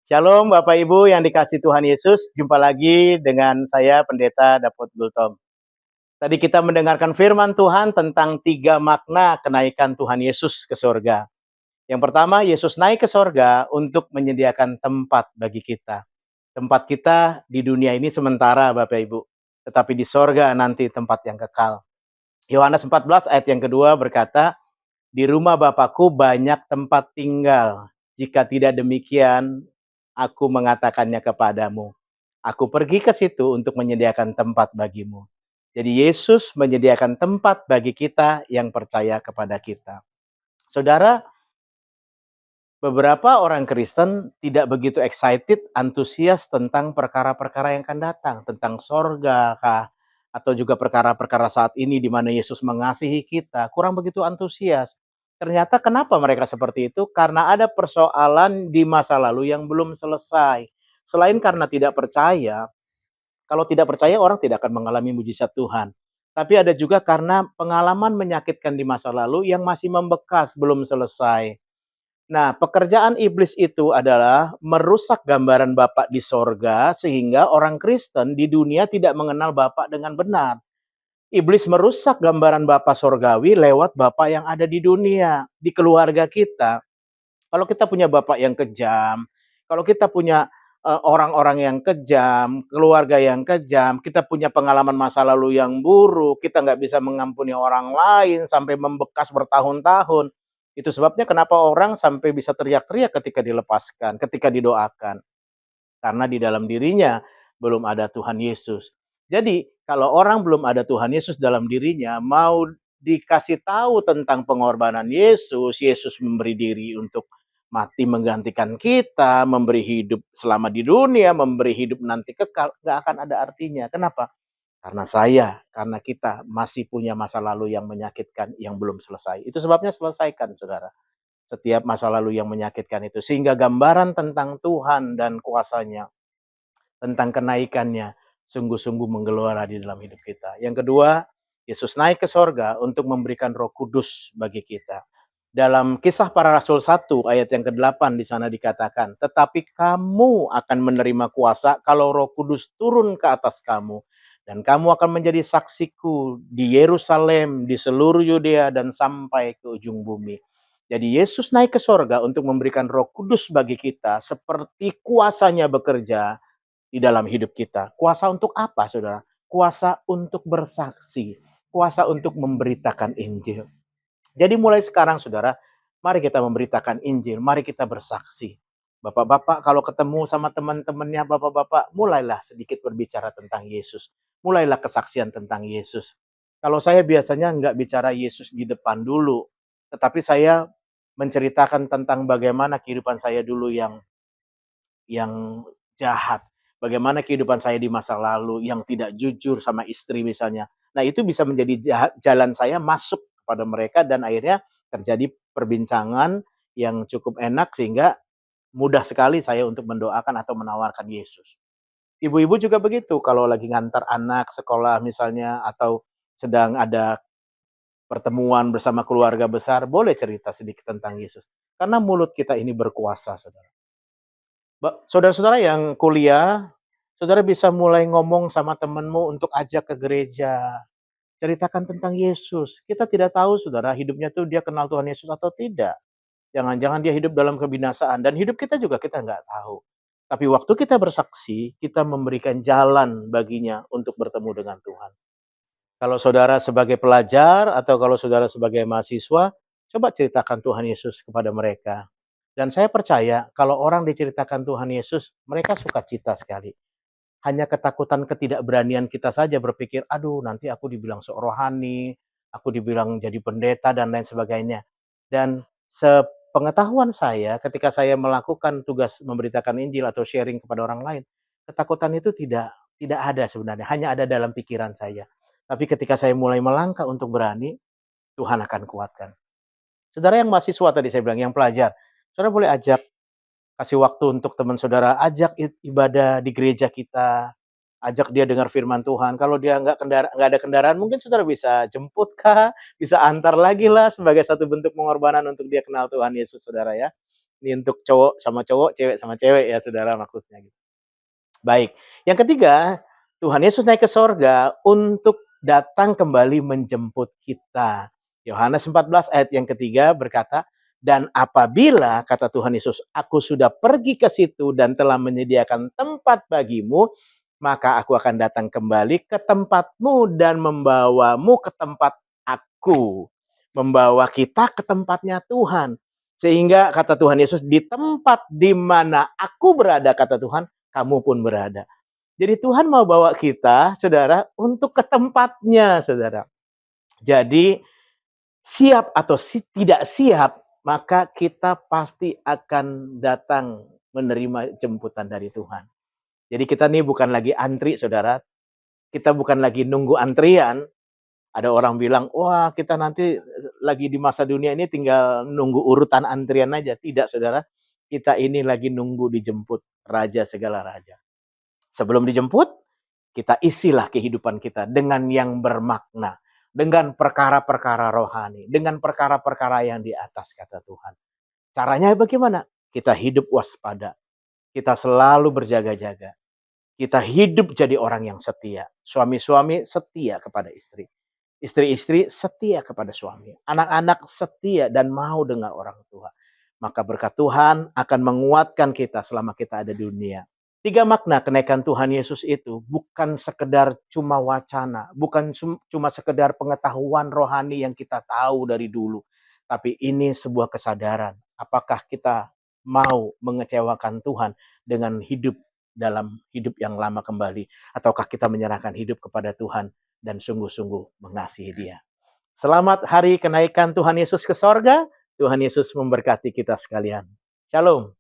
Shalom Bapak Ibu yang dikasih Tuhan Yesus, jumpa lagi dengan saya Pendeta Dapot Gultom. Tadi kita mendengarkan firman Tuhan tentang 3 makna kenaikan Tuhan Yesus ke surga. Yang pertama, Yesus naik ke surga untuk menyediakan tempat bagi kita. Tempat kita di dunia ini sementara Bapak Ibu, tetapi di surga nanti tempat yang kekal. Yohanes 14 ayat yang kedua berkata, di rumah Bapakku banyak tempat tinggal. Jika tidak demikian, aku mengatakannya kepadamu. Aku pergi ke situ untuk menyediakan tempat bagimu. Jadi Yesus menyediakan tempat bagi kita yang percaya kepada kita. Saudara, beberapa orang Kristen tidak begitu excited, antusias tentang perkara-perkara yang akan datang. Tentang sorga kah? Atau juga perkara-perkara saat ini di mana Yesus mengasihi kita. Kurang begitu antusias. Ternyata kenapa mereka seperti itu? Karena ada persoalan di masa lalu yang belum selesai. Selain karena tidak percaya, kalau tidak percaya orang tidak akan mengalami mujizat Tuhan. Tapi ada juga karena pengalaman menyakitkan di masa lalu yang masih membekas, belum selesai. Nah, pekerjaan iblis itu adalah merusak gambaran Bapa di sorga sehingga orang Kristen di dunia tidak mengenal Bapa dengan benar. Iblis merusak gambaran Bapa sorgawi lewat Bapa yang ada di dunia, di keluarga kita. Kalau kita punya bapak yang kejam, kalau kita punya orang-orang yang kejam, keluarga yang kejam, kita punya pengalaman masa lalu yang buruk, kita nggak bisa mengampuni orang lain sampai membekas bertahun-tahun. Itu sebabnya kenapa orang sampai bisa teriak-teriak ketika dilepaskan, ketika didoakan. Karena di dalam dirinya belum ada Tuhan Yesus. Jadi, kalau orang belum ada Tuhan Yesus dalam dirinya, mau dikasih tahu tentang pengorbanan Yesus, Yesus memberi diri untuk mati menggantikan kita, memberi hidup selama di dunia, memberi hidup nanti kekal, nggak akan ada artinya. Kenapa? Karena kita masih punya masa lalu yang menyakitkan, yang belum selesai. Itu sebabnya selesaikan, saudara. Setiap masa lalu yang menyakitkan itu. Sehingga gambaran tentang Tuhan dan kuasanya, tentang kenaikannya, sungguh-sungguh menggelora di dalam hidup kita. Yang kedua, Yesus naik ke sorga untuk memberikan Roh Kudus bagi kita. Dalam Kisah Para Rasul 1 ayat yang ke-8 di sana dikatakan, tetapi kamu akan menerima kuasa kalau Roh Kudus turun ke atas kamu, dan kamu akan menjadi saksiku di Yerusalem, di seluruh Yudea, dan sampai ke ujung bumi. Jadi Yesus naik ke sorga untuk memberikan Roh Kudus bagi kita, seperti kuasanya bekerja di dalam hidup kita. Kuasa untuk apa, saudara? Kuasa untuk bersaksi, kuasa untuk memberitakan Injil. Jadi mulai sekarang, saudara, mari kita memberitakan Injil, mari kita bersaksi. Bapak-bapak kalau ketemu sama teman-temannya bapak-bapak, mulailah sedikit berbicara tentang Yesus. Mulailah kesaksian tentang Yesus. Kalau saya biasanya nggak bicara Yesus di depan dulu, tetapi saya menceritakan tentang bagaimana kehidupan saya dulu yang jahat. Bagaimana kehidupan saya di masa lalu yang tidak jujur sama istri misalnya. Nah, itu bisa menjadi jalan saya masuk kepada mereka dan akhirnya terjadi perbincangan yang cukup enak sehingga mudah sekali saya untuk mendoakan atau menawarkan Yesus. Ibu-ibu juga begitu, kalau lagi ngantar anak sekolah misalnya atau sedang ada pertemuan bersama keluarga besar, boleh cerita sedikit tentang Yesus. Karena mulut kita ini berkuasa, Saudara. Saudara-saudara yang kuliah, saudara bisa mulai ngomong sama temanmu untuk ajak ke gereja. Ceritakan tentang Yesus. Kita tidak tahu saudara hidupnya tuh dia kenal Tuhan Yesus atau tidak. Jangan-jangan dia hidup dalam kebinasaan dan hidup kita juga kita nggak tahu. Tapi waktu kita bersaksi, kita memberikan jalan baginya untuk bertemu dengan Tuhan. Kalau saudara sebagai pelajar atau kalau saudara sebagai mahasiswa, coba ceritakan Tuhan Yesus kepada mereka. Dan saya percaya kalau orang diceritakan Tuhan Yesus, mereka sukacita sekali. Hanya ketakutan ketidakberanian kita saja berpikir, aduh nanti aku dibilang sok rohani, aku dibilang jadi pendeta dan lain sebagainya. Dan sepengetahuan saya ketika saya melakukan tugas memberitakan Injil atau sharing kepada orang lain, ketakutan itu tidak ada sebenarnya, hanya ada dalam pikiran saya. Tapi ketika saya mulai melangkah untuk berani, Tuhan akan kuatkan. Saudara yang mahasiswa tadi saya bilang, yang pelajar, saudara boleh ajak, kasih waktu untuk teman saudara, ajak ibadah di gereja kita, ajak dia dengar firman Tuhan. Kalau dia nggak ada kendaraan, mungkin saudara bisa jemput kah, bisa antar lagi lah sebagai satu bentuk pengorbanan untuk dia kenal Tuhan Yesus, saudara ya. Ini untuk cowok sama cowok, cewek sama cewek ya Saudara maksudnya gitu. Baik, yang ketiga, Tuhan Yesus naik ke sorga untuk datang kembali menjemput kita. Yohanes 14 ayat yang ketiga berkata, "Dan apabila," kata Tuhan Yesus, "aku sudah pergi ke situ dan telah menyediakan tempat bagimu, maka aku akan datang kembali ke tempatmu dan membawamu ke tempat aku." Membawa kita ke tempatnya Tuhan. Sehingga kata Tuhan Yesus, "Di tempat di mana aku berada," kata Tuhan, "kamu pun berada." Jadi Tuhan mau bawa kita, Saudara, untuk ke tempatnya, Saudara. Jadi siap atau tidak siap, maka kita pasti akan datang menerima jemputan dari Tuhan. Jadi kita nih bukan lagi antri, Saudara. Kita bukan lagi nunggu antrian. Ada orang bilang, "Wah, kita nanti lagi di masa dunia ini tinggal nunggu urutan antrian aja." Tidak, Saudara. Kita ini lagi nunggu dijemput Raja segala raja. Sebelum dijemput, kita isilah kehidupan kita dengan yang bermakna, dengan perkara-perkara rohani, dengan perkara-perkara yang di atas kata Tuhan. Caranya bagaimana? Kita hidup waspada, kita selalu berjaga-jaga, kita hidup jadi orang yang setia. Suami-suami setia kepada istri, istri-istri setia kepada suami, anak-anak setia dan mau dengar orang tua. Maka berkat Tuhan akan menguatkan kita selama kita ada di dunia. Tiga makna kenaikan Tuhan Yesus itu bukan sekedar cuma wacana, bukan cuma sekedar pengetahuan rohani yang kita tahu dari dulu. Tapi ini sebuah kesadaran. Apakah kita mau mengecewakan Tuhan dengan hidup dalam hidup yang lama kembali? Ataukah kita menyerahkan hidup kepada Tuhan dan sungguh-sungguh mengasihi Dia? Selamat hari kenaikan Tuhan Yesus ke sorga. Tuhan Yesus memberkati kita sekalian. Shalom.